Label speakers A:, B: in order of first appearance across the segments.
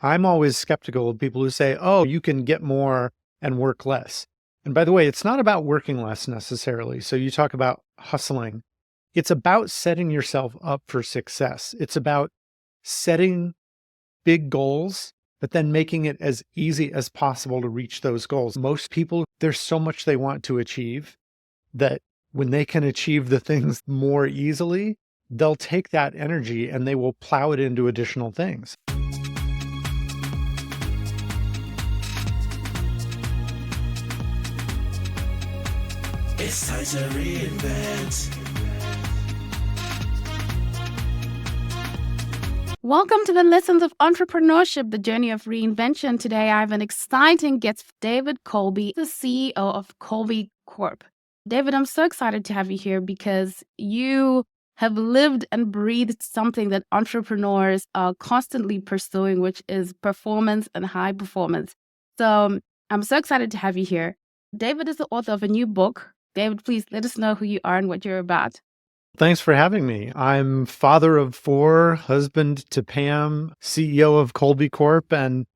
A: I'm always skeptical of people who say, oh, you can get more and work less. And by the way, it's not about working less necessarily. So you talk about hustling. It's about setting yourself up for success. It's about setting big goals, but then making it as easy as possible to reach those goals. Most people, there's so much they want to achieve that when they can achieve the things more easily, they'll take that energy and they will plow it into additional things.
B: It's time to reinvent.
C: Welcome to the Lessons of Entrepreneurship, the journey of reinvention. Today, I have an exciting guest, David Kolbe, the CEO of Kolbe Corp. David, I'm so excited to have you here because you have lived and breathed something that entrepreneurs are constantly pursuing, which is performance and high performance. So I'm so excited to have you here. David is the author of a new book. David, please let us know who you are and what you're about.
A: Thanks for having me. I'm father of 4, husband to Pam, CEO of Kolbe Corp, and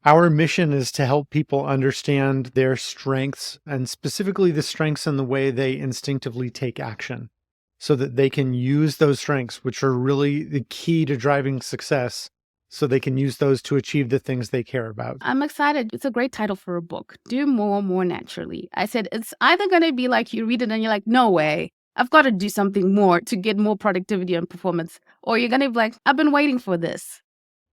A: our mission is to help people understand their strengths and specifically the strengths in the way they instinctively take action so that they can use those strengths, which are really the key to driving success, so they can use those to achieve the things they care about.
C: I'm excited. It's a great title for a book. Do more naturally. I said, it's either going to be like you read it and you're like, no way, I've got to do something more to get more productivity and performance. Or you're going to be like, I've been waiting for this.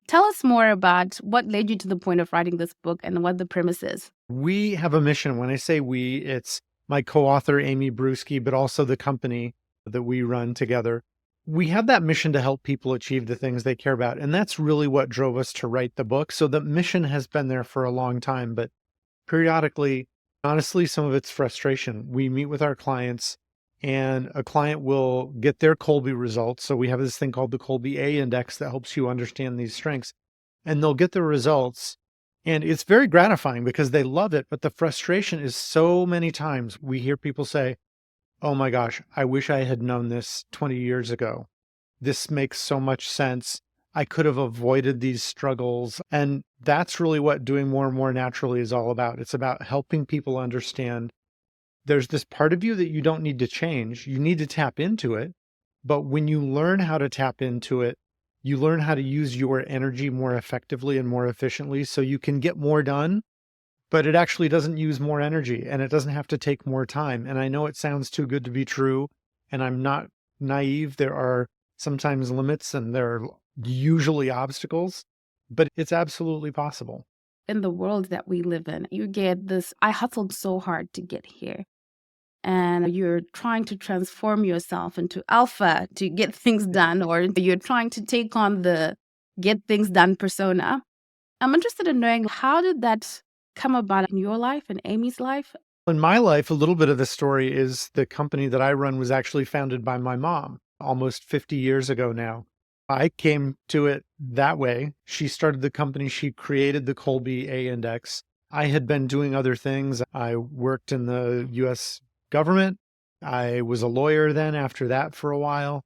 C: Tell us more about what led you to the point of writing this book and what the premise is.
A: We have a mission. When I say we, it's my co-author, Amy Bruschi, but also the company that we run together. We have that mission to help people achieve the things they care about. And that's really what drove us to write the book. So the mission has been there for a long time, but periodically, honestly, some of it's frustration. We meet with our clients and a client will get their Kolbe results. So we have this thing called the Kolbe Index that helps you understand these strengths, and they'll get the results. And it's very gratifying because they love it. But the frustration is so many times we hear people say, oh my gosh, I wish I had known this 20 years ago. This makes so much sense. I could have avoided these struggles. And that's really what doing more naturally is all about. It's about helping people understand there's this part of you that you don't need to change. You need to tap into it. But when you learn how to tap into it, you learn how to use your energy more effectively and more efficiently so you can get more done, but it actually doesn't use more energy and it doesn't have to take more time. And I know it sounds too good to be true, and I'm not naive. There are sometimes limits and there are usually obstacles, but it's absolutely possible.
C: In the world that we live in, you get this, I hustled so hard to get here. And you're trying to transform yourself into alpha to get things done, or you're trying to take on the get things done persona. I'm interested in knowing, how did that come about in your life and Amy's life?
A: In my life, a little bit of the story is the company that I run was actually founded by my mom almost 50 years ago now. I came to it that way. She started the company. She created the Kolbe Index. I had been doing other things. I worked in the U.S. government. I was a lawyer then after that for a while,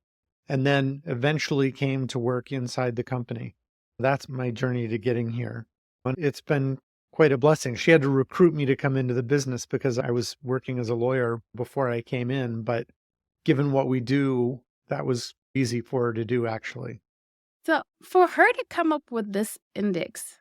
A: and then eventually came to work inside the company. That's my journey to getting here. And it's been quite a blessing. She had to recruit me to come into the business because I was working as a lawyer before I came in. But given what we do, that was easy for her to do, actually.
C: So for her to come up with this index,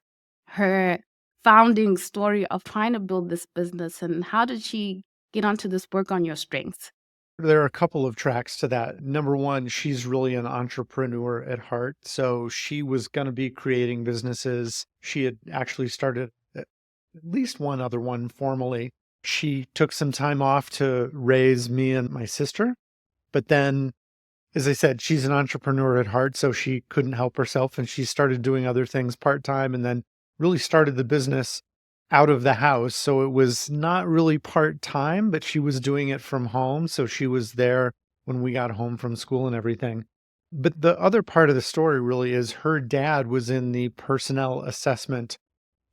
C: her founding story of trying to build this business, and how did she get onto this work on your strengths?
A: There are a couple of tracks to that. Number one, she's really an entrepreneur at heart. So she was going to be creating businesses. She had actually started at least one other one formally. She took some time off to raise me and my sister. But then, as I said, she's an entrepreneur at heart, so she couldn't help herself. And she started doing other things part-time and then really started the business out of the house. So it was not really part-time, but she was doing it from home. So she was there when we got home from school and everything. But the other part of the story really is her dad was in the personnel assessment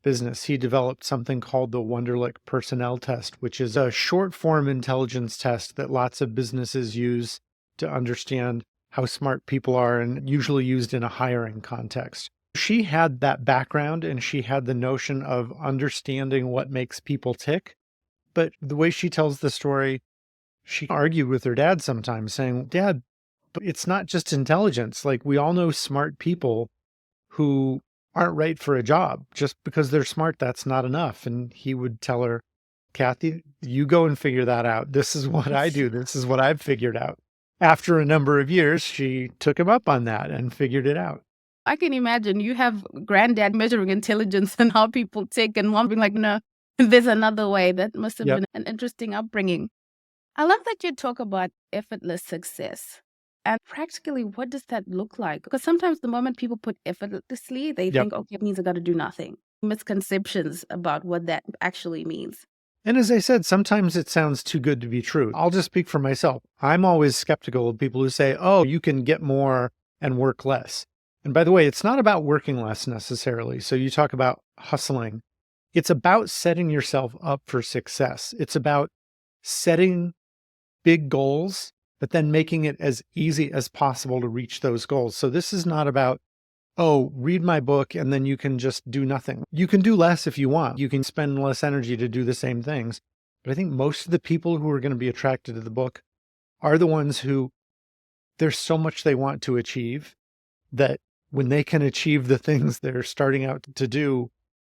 A: business. He developed something called the Wonderlic Personnel Test, which is a short form intelligence test that lots of businesses use to understand how smart people are, and usually used in a hiring context. She had that background and she had the notion of understanding what makes people tick. But the way she tells the story, she argued with her dad sometimes saying, Dad, but it's not just intelligence. Like we all know smart people who aren't right for a job. Just because they're smart, that's not enough. And he would tell her, Kathy, you go and figure that out. This is what I do. This is what I've figured out. After a number of years, she took him up on that and figured it out.
C: I can imagine you have granddad measuring intelligence and how people tick, and mom being like, no, there's another way. That must have
A: Yep.
C: been an interesting upbringing. I love that you talk about effortless success. And practically, what does that look like? Because sometimes the moment people put effortlessly, they
A: Yep.
C: think, okay, it means I got to do nothing. Misconceptions about what that actually means.
A: And as I said, sometimes it sounds too good to be true. I'll just speak for myself. I'm always skeptical of people who say, oh, you can get more and work less. And by the way, it's not about working less necessarily. So you talk about hustling. It's about setting yourself up for success. It's about setting big goals, but then making it as easy as possible to reach those goals. So this is not about, oh, read my book and then you can just do nothing. You can do less if you want. You can spend less energy to do the same things. But I think most of the people who are going to be attracted to the book are the ones who there's so much they want to achieve that when they can achieve the things they're starting out to do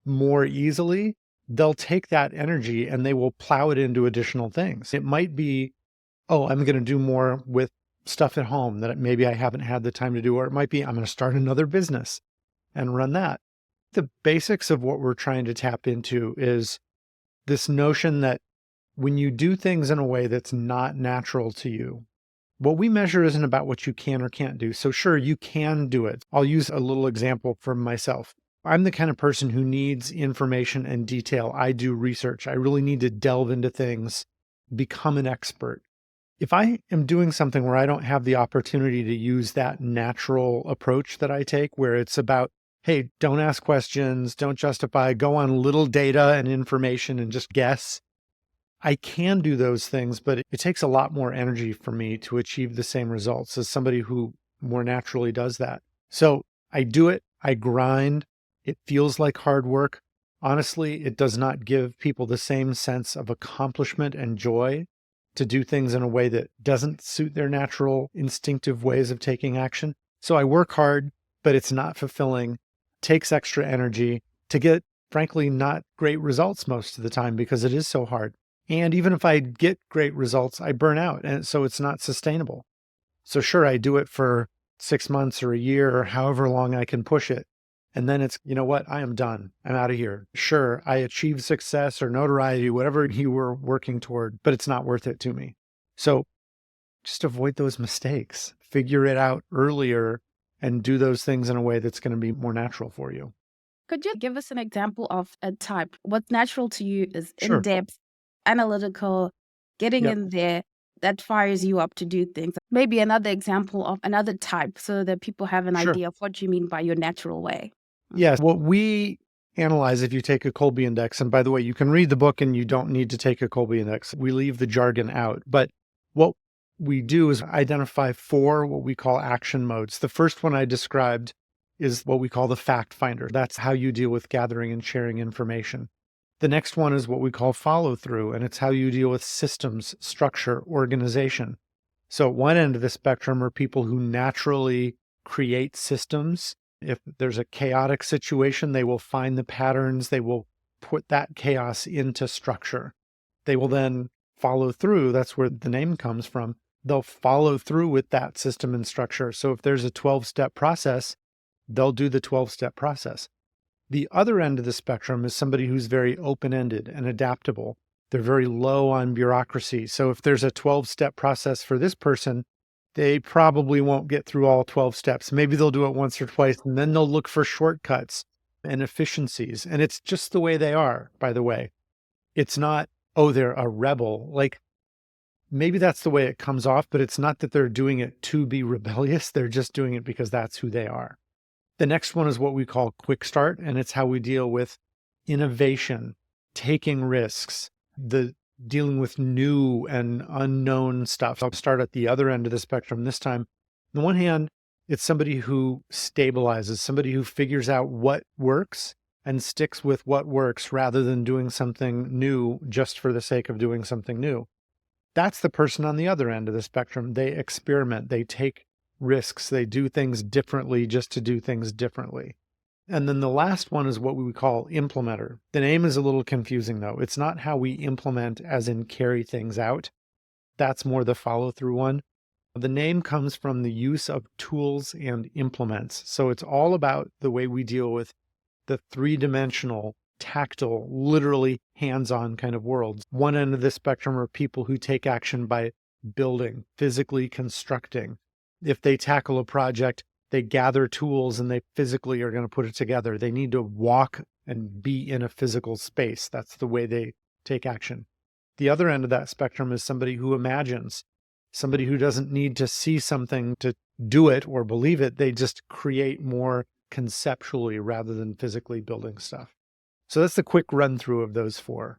A: more easily, they'll take that energy and they will plow it into additional things. It might be, oh, I'm going to do more with stuff at home that maybe I haven't had the time to do, or it might be, I'm going to start another business and run that. The basics of what we're trying to tap into is this notion that when you do things in a way that's not natural to you, what we measure isn't about what you can or can't do. So sure, you can do it. I'll use a little example from myself. I'm the kind of person who needs information and detail. I do research. I really need to delve into things, become an expert. If I am doing something where I don't have the opportunity to use that natural approach that I take, where it's about, hey, don't ask questions, don't justify, go on little data and information and just guess. I can do those things, but it takes a lot more energy for me to achieve the same results as somebody who more naturally does that. So I do it, I grind. It feels like hard work. Honestly, it does not give people the same sense of accomplishment and joy to do things in a way that doesn't suit their natural instinctive ways of taking action. So I work hard, but it's not fulfilling, takes extra energy to get, frankly, not great results most of the time because it is so hard. And even if I get great results, I burn out. And so it's not sustainable. So sure, I do it for 6 months or a year or however long I can push it. And then it's, you know what? I am done. I'm out of here. Sure, I achieved success or notoriety, whatever you were working toward, but it's not worth it to me. So just avoid those mistakes. Figure it out earlier and do those things in a way that's going to be more natural for you.
C: Could you give us an example of a type? What's natural to you is
A: Sure.
C: in-depth, analytical, getting
A: Yep.
C: in there, that fires you up to do things. Maybe another example of another type so that people have an
A: Sure.
C: idea of what you mean by your natural way.
A: Yes. What we analyze if you take a Kolbe Index, and by the way, you can read the book and you don't need to take a Kolbe Index. We leave the jargon out. But what we do is identify 4 what we call action modes. The first one I described is what we call the fact finder. That's how you deal with gathering and sharing information. The next one is what we call follow through, and it's how you deal with systems, structure, organization. So at one end of the spectrum are people who naturally create systems. If there's a chaotic situation, they will find the patterns. They will put that chaos into structure. They will then follow through. That's where the name comes from. They'll follow through with that system and structure. So if there's a 12-step process, they'll do the 12-step process. The other end of the spectrum is somebody who's very open-ended and adaptable. They're very low on bureaucracy. So if there's a 12-step process for this person, they probably won't get through all 12 steps. Maybe they'll do it once or twice, and then they'll look for shortcuts and efficiencies. And it's just the way they are, by the way. It's not, oh, they're a rebel. Like, maybe that's the way it comes off, but it's not that they're doing it to be rebellious. They're just doing it because that's who they are. The next one is what we call quick start, and it's how we deal with innovation, taking risks, dealing with new and unknown stuff. I'll start at the other end of the spectrum this time. On the one hand, It's somebody who stabilizes, somebody who figures out what works and sticks with what works rather than doing something new just for the sake of doing something new. That's the person on the other end of the spectrum. They experiment, they take risks, they do things differently just to do things differently. And then the last one is what we would call implementer. The name is a little confusing though. It's not how we implement as in carry things out. That's more the follow through one. The name comes from the use of tools and implements. So it's all about the way we deal with the three-dimensional, tactile, literally hands-on kind of worlds. One end of the spectrum are people who take action by building, physically constructing. If they tackle a project, they gather tools and they physically are going to put it together. They need to walk and be in a physical space. That's the way they take action. The other end of that spectrum is somebody who imagines, somebody who doesn't need to see something to do it or believe it. They just create more conceptually rather than physically building stuff. So that's the quick run through of those four.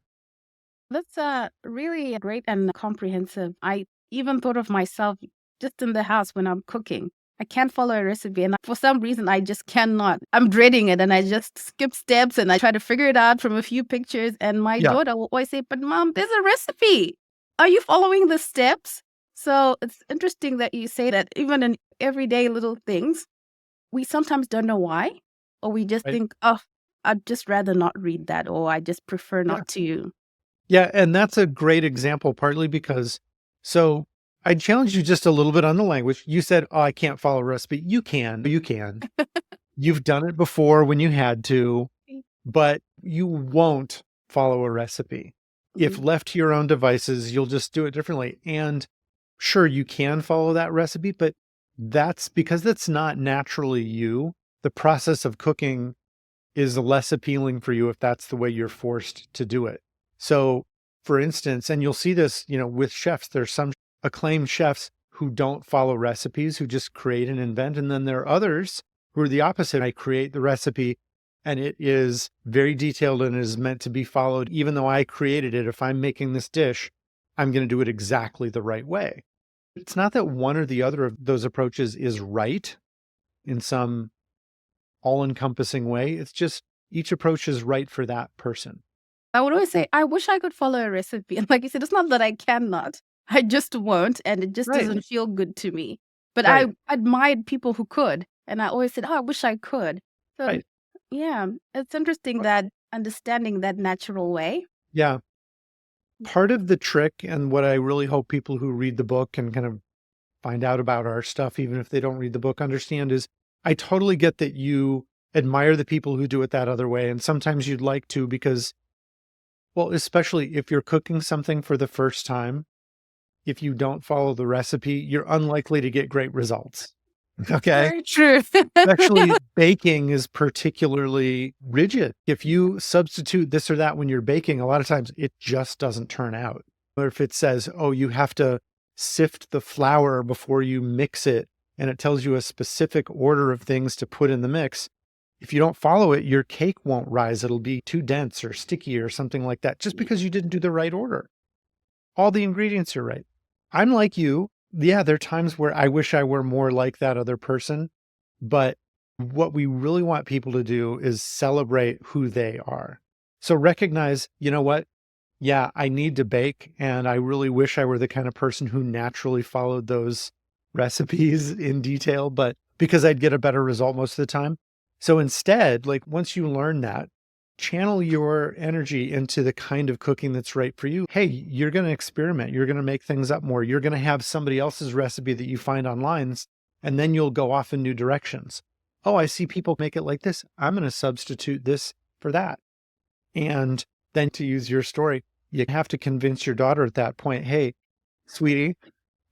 C: That's really great and comprehensive. I even thought of myself just in the house when I'm cooking. I can't follow a recipe, and for some reason, I just cannot. I'm dreading it, and I just skip steps, and I try to figure it out from a few pictures. And my
A: Yeah.
C: daughter will always say, "But mom, there's a recipe. Are you following the steps?" So it's interesting that you say that even in everyday little things, we sometimes don't know why, or we just
A: Right.
C: think, "Oh, I'd just rather not read that," or "I just prefer
A: Yeah.
C: not to."
A: Yeah. And that's a great example, partly because, so I challenged you just a little bit on the language. You said, oh, I can't follow a recipe. You can. You can. You've done it before when you had to, but you won't follow a recipe. If
C: Mhm.
A: left to your own devices, you'll just do it differently. And sure, you can follow that recipe, but that's because that's not naturally you. The process of cooking is less appealing for you if that's the way you're forced to do it. So, for instance, and you'll see this, with chefs, there's some acclaimed chefs who don't follow recipes, who just create and invent. And then there are others who are the opposite. I create the recipe and it is very detailed and is meant to be followed. Even though I created it, if I'm making this dish, I'm going to do it exactly the right way. It's not that one or the other of those approaches is right in some all-encompassing way. It's just each approach is right for that person.
C: I would always say, I wish I could follow a recipe. And like you said, it's not that I cannot. I just won't. And it just
A: Right.
C: doesn't feel good to me. But
A: Right.
C: I admired people who could. And I always said, oh, I wish I could. So,
A: Right.
C: yeah, it's interesting that understanding that natural way.
A: Yeah. Part of the trick, and what I really hope people who read the book and kind of find out about our stuff, even if they don't read the book, understand is I totally get that you admire the people who do it that other way. And sometimes you'd like to because, well, especially if you're cooking something for the first time, if you don't follow the recipe, you're unlikely to get great results. Okay.
C: Very true.
A: Actually, baking is particularly rigid. If you substitute this or that when you're baking, a lot of times it just doesn't turn out. Or if it says, oh, you have to sift the flour before you mix it, and it tells you a specific order of things to put in the mix, if you don't follow it, your cake won't rise. It'll be too dense or sticky or something like that, just because you didn't do the right order. All the ingredients are right. I'm like you. Yeah, there are times where I wish I were more like that other person, but what we really want people to do is celebrate who they are. So recognize, you know what? Yeah, I need to bake, and I really wish I were the kind of person who naturally followed those recipes in detail, but because I'd get a better result most of the time. So instead, like once you learn that, channel your energy into the kind of cooking that's right for you. Hey, you're going to experiment. You're going to make things up more. You're going to have somebody else's recipe that you find online, and then you'll go off in new directions. Oh, I see people make it like this. I'm going to substitute this for that. And then to use your story, you have to convince your daughter at that point, hey, sweetie,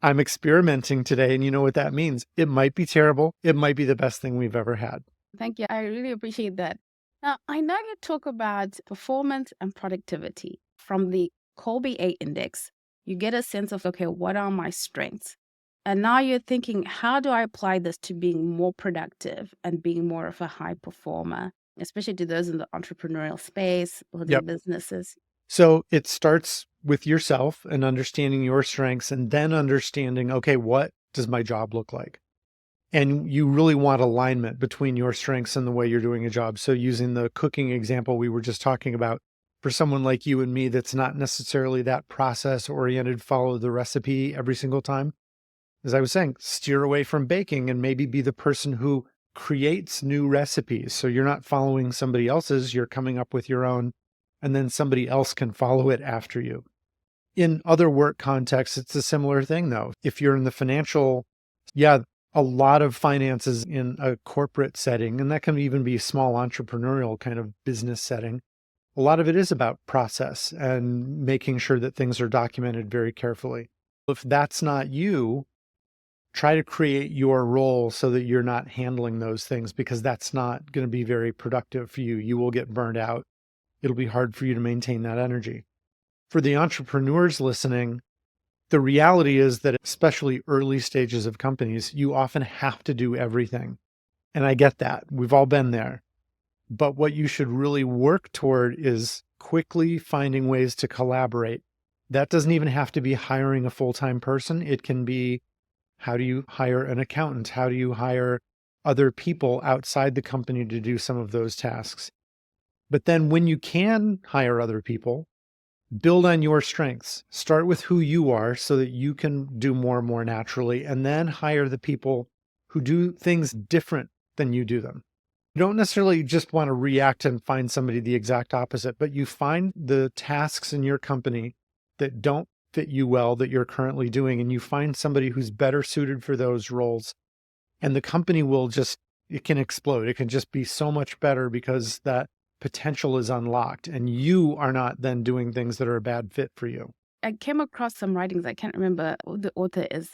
A: I'm experimenting today. And you know what that means? It might be terrible. It might be the best thing we've ever had.
C: Thank you. I really appreciate that. Now, I know you talk about performance and productivity from the Kolbe Index. You get a sense of, okay, what are my strengths? And now you're thinking, how do I apply this to being more productive and being more of a high performer, especially to those in the entrepreneurial space, building
A: Yep.
C: businesses?
A: So it starts with yourself and understanding your strengths, and then understanding, okay, what does my job look like? And you really want alignment between your strengths and the way you're doing a job. So using the cooking example we were just talking about, for someone like you and me that's not necessarily that process oriented, follow the recipe every single time, as I was saying, steer away from baking and maybe be the person who creates new recipes. So you're not following somebody else's, you're coming up with your own, and then somebody else can follow it after you. In other work contexts, it's a similar thing though. If you're in the financial, a lot of finances in a corporate setting, and that can even be a small entrepreneurial kind of business setting. A lot of it is about process and making sure that things are documented very carefully. If that's not you, try to create your role so that you're not handling those things, because that's not going to be very productive for you. You will get burned out. It'll be hard for you to maintain that energy. For the entrepreneurs listening, the reality is that especially early stages of companies, you often have to do everything. And I get that. We've all been there. But what you should really work toward is quickly finding ways to collaborate. That doesn't even have to be hiring a full-time person. It can be, how do you hire an accountant? How do you hire other people outside the company to do some of those tasks? But then when you can hire other people, build on your strengths. Start with who you are so that you can do more naturally, and then hire the people who do things different than you do them. You don't necessarily just want to react and find somebody the exact opposite, but you find the tasks in your company that don't fit you well that you're currently doing, and you find somebody who's better suited for those roles. And the company will just, it can explode. It can just be so much better because that potential is unlocked and you are not then doing things that are a bad fit for you.
C: I came across some writings, I can't remember who the author is,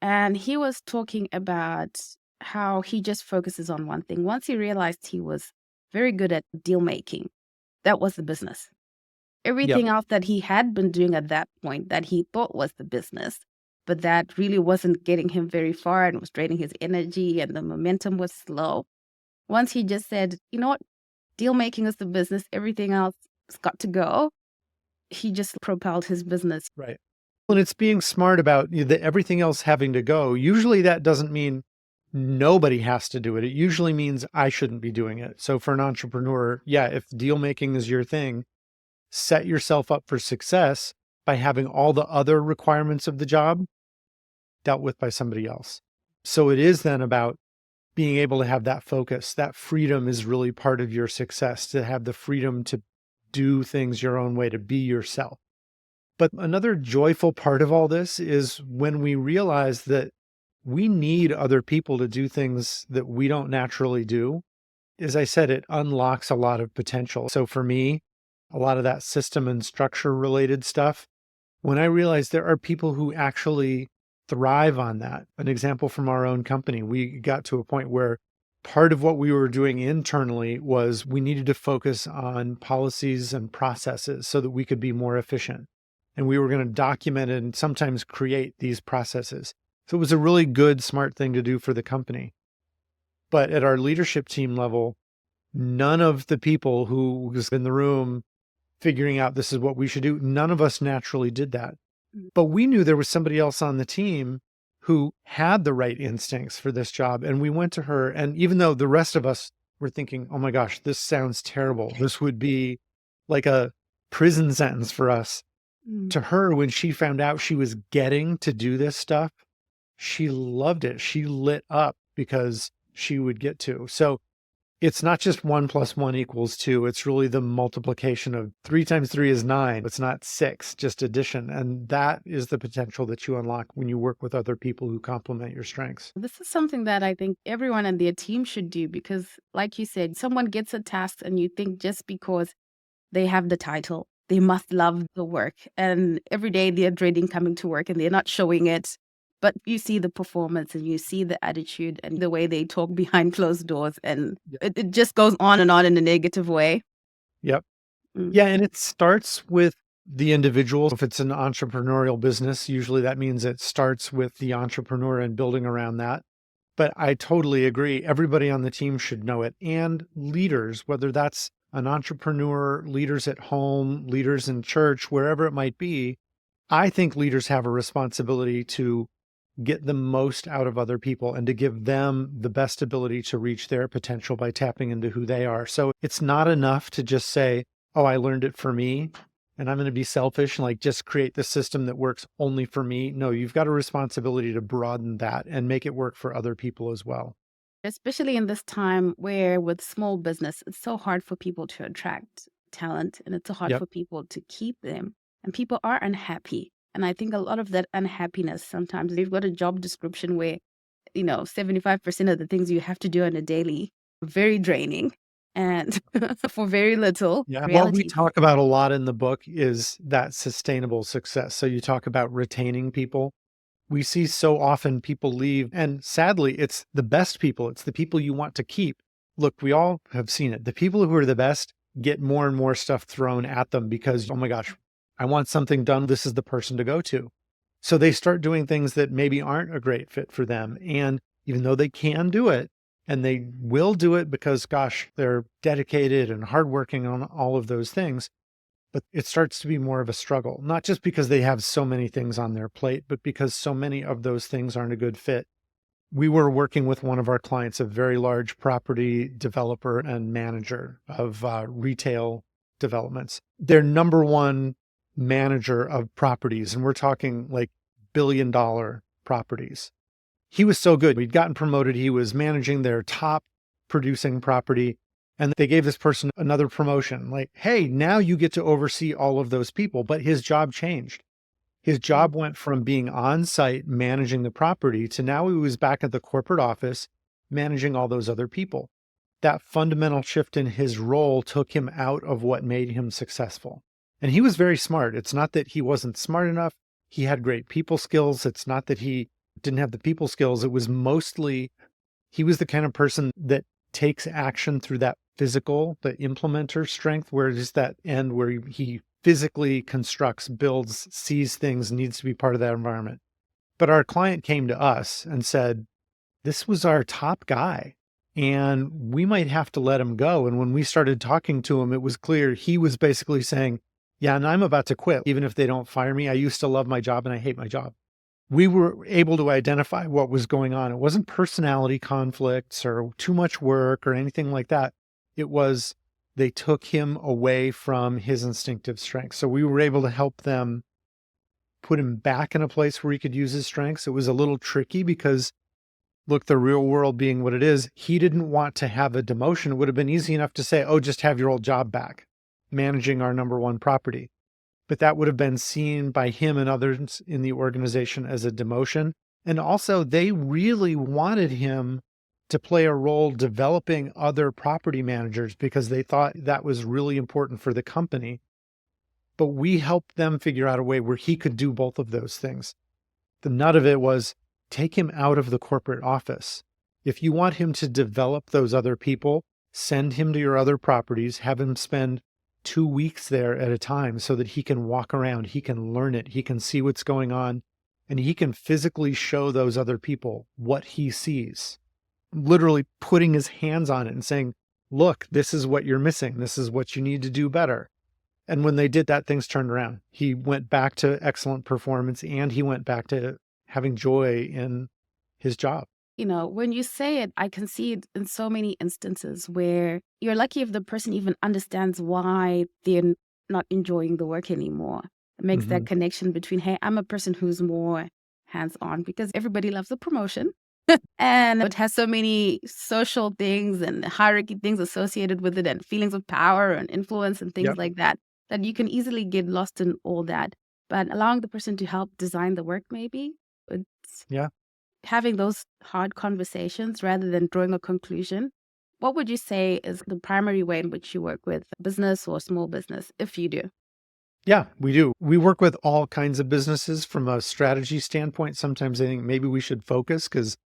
C: and he was talking about how he just focuses on one thing. Once he realized he was very good at deal making, that was the business. Everything else that he had been doing at that point that he thought was the business, but that really wasn't getting him very far and was draining his energy and the momentum was slow. Once he just said, you know what, deal making is the business, everything else has got to go, he just propelled his business.
A: Right. When it's being smart about everything else having to go, usually that doesn't mean nobody has to do it. It usually means I shouldn't be doing it. So for an entrepreneur, if deal making is your thing, set yourself up for success by having all the other requirements of the job dealt with by somebody else. So it is then about being able to have that focus. That freedom is really part of your success, to have the freedom to do things your own way, to be yourself. But another joyful part of all this is when we realize that we need other people to do things that we don't naturally do. As I said, it unlocks a lot of potential. So for me, a lot of that system and structure related stuff, when I realized there are people who actually thrive on that. An example from our own company, we got to a point where part of what we were doing internally was we needed to focus on policies and processes so that we could be more efficient. And we were going to document and sometimes create these processes. So it was a really good, smart thing to do for the company. But at our leadership team level, none of the people who was in the room figuring out this is what we should do, none of us naturally did that. But we knew there was somebody else on the team who had the right instincts for this job. And we went to her, and even though the rest of us were thinking, oh my gosh, this sounds terrible, this would be like a prison sentence for us. To her, when she found out she was getting to do this stuff, she loved it. She lit up because she would get to. So it's not just 1 + 1 = 2. It's really the multiplication of 3 × 3 is 9. It's not 6, just addition. And that is the potential that you unlock when you work with other people who complement your strengths.
C: This is something that I think everyone and their team should do because, like you said, someone gets a task and you think just because they have the title, they must love the work. And every day they're dreading coming to work and they're not showing it. But you see the performance and you see the attitude and the way they talk behind closed doors. And it just goes on in a negative way.
A: Yep. Yeah. And it starts with the individual. If it's an entrepreneurial business, usually that means it starts with the entrepreneur and building around that. But I totally agree. Everybody on the team should know it. And leaders, whether that's an entrepreneur, leaders at home, leaders in church, wherever it might be, I think leaders have a responsibility to get the most out of other people and to give them the best ability to reach their potential by tapping into who they are. So it's not enough to just say, oh, I learned it for me and I'm going to be selfish and like just create the system that works only for me. No, you've got a responsibility to broaden that and make it work for other people as well.
C: Especially in this time where with small business, it's so hard for people to attract talent and it's so hard
A: Yep.
C: for people to keep them. And people are unhappy. And I think a lot of that unhappiness, sometimes you've got a job description where, 75% of the things you have to do on a daily are very draining and for very little
A: Yeah. What we
C: reality.
A: talk about a lot in the book is that sustainable success. So you talk about retaining people. We see so often people leave, and sadly, it's the best people. It's the people you want to keep. Look, we all have seen it. The people who are the best get more and more stuff thrown at them because, oh my gosh, I want something done. This is the person to go to. So they start doing things that maybe aren't a great fit for them. And even though they can do it, and they will do it because, gosh, they're dedicated and hardworking on all of those things, but it starts to be more of a struggle, not just because they have so many things on their plate, but because so many of those things aren't a good fit. We were working with one of our clients, a very large property developer and manager of retail developments. Their number one manager of properties, and we're talking like billion-dollar properties. He was so good. We'd gotten promoted. He was managing their top producing property. And they gave this person another promotion, like, hey, now you get to oversee all of those people. But his job changed. His job went from being on site managing the property to now he was back at the corporate office managing all those other people. That fundamental shift in his role took him out of what made him successful. And he was very smart. It's not that he wasn't smart enough. He had great people skills. It's not that he didn't have the people skills. It was mostly, he was the kind of person that takes action through that physical, the implementer strength, where it is that end where he physically constructs, builds, sees things, needs to be part of that environment. But our client came to us and said, this was our top guy and we might have to let him go. And when we started talking to him, it was clear he was basically saying, yeah, and I'm about to quit. Even if they don't fire me, I used to love my job and I hate my job. We were able to identify what was going on. It wasn't personality conflicts or too much work or anything like that. It was they took him away from his instinctive strengths. So we were able to help them put him back in a place where he could use his strengths. It was a little tricky because, look, the real world being what it is, he didn't want to have a demotion. It would have been easy enough to say, oh, just have your old job back, managing our number one property. But that would have been seen by him and others in the organization as a demotion. And also, they really wanted him to play a role developing other property managers because they thought that was really important for the company. But we helped them figure out a way where he could do both of those things. The nut of it was take him out of the corporate office. If you want him to develop those other people, send him to your other properties, have him spend 2 weeks there at a time so that he can walk around, he can learn it, he can see what's going on, and he can physically show those other people what he sees. Literally putting his hands on it and saying, look, this is what you're missing. This is what you need to do better. And when they did that, things turned around. He went back to excellent performance and he went back to having joy in his job.
C: When you say it, I can see it in so many instances where you're lucky if the person even understands why they're not enjoying the work anymore. It makes that connection between, hey, I'm a person who's more hands-on because everybody loves a promotion. And it has so many social things and hierarchy things associated with it and feelings of power and influence and things like that you can easily get lost in all that. But allowing the person to help design the work, maybe, it's having those hard conversations rather than drawing a conclusion. What would you say is the primary way in which you work with business or small business, if you do?
A: Yeah, we do. We work with all kinds of businesses from a strategy standpoint. Sometimes I think maybe we should focus because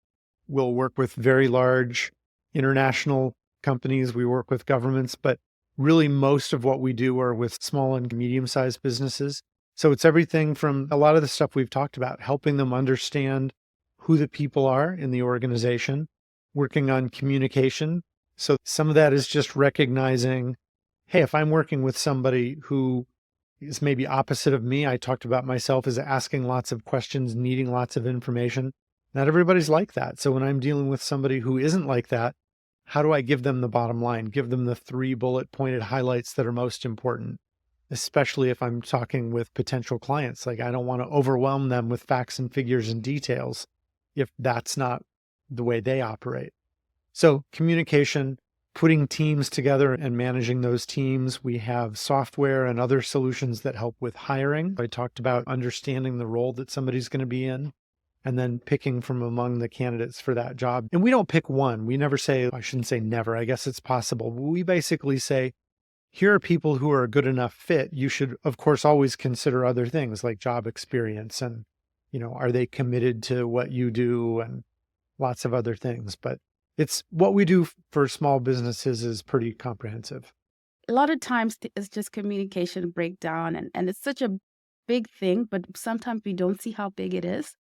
A: we'll work with very large international companies. We work with governments, but really most of what we do are with small and medium-sized businesses. So it's everything from a lot of the stuff we've talked about, helping them understand who the people are in the organization, working on communication. So some of that is just recognizing, hey, if I'm working with somebody who is maybe opposite of me, I talked about myself as asking lots of questions, needing lots of information. Not everybody's like that. So when I'm dealing with somebody who isn't like that, how do I give them the bottom line? Give them the 3 bullet pointed highlights that are most important, especially if I'm talking with potential clients. Like, I don't want to overwhelm them with facts and figures and details if that's not the way they operate. So communication, putting teams together and managing those teams. We have software and other solutions that help with hiring. I talked about understanding the role that somebody's going to be in and then picking from among the candidates for that job. And we don't pick one. We never say, I shouldn't say never, I guess it's possible. We basically say, here are people who are a good enough fit. You should, of course, always consider other things like job experience and, are they committed to what you do and lots of other things. But it's what we do for small businesses is pretty comprehensive.
C: A lot of times it's just communication breakdown, and it's such a big thing, but sometimes we don't see how big it is.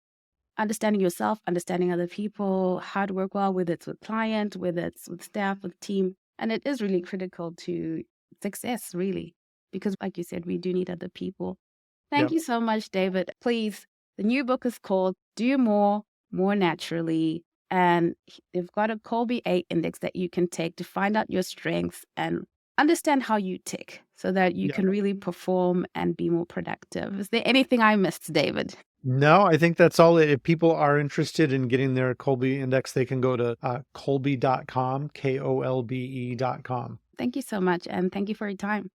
C: Understanding yourself, understanding other people, how to work well, whether it's with client, whether it's with staff, with team. And it is really critical to success, really, because like you said, we do need other people. Thank
A: Yep.
C: you so much, David. Please, the new book is called Do More, More Naturally. And they've got a Kolbe Index that you can take to find out your strengths and understand how you tick so that you
A: Yeah.
C: can really perform and be more productive. Is there anything I missed, David?
A: No, I think that's all. If people are interested in getting their Kolbe Index, they can go to kolbe.com, KOLBE.com.
C: Thank you so much. And thank you for your time.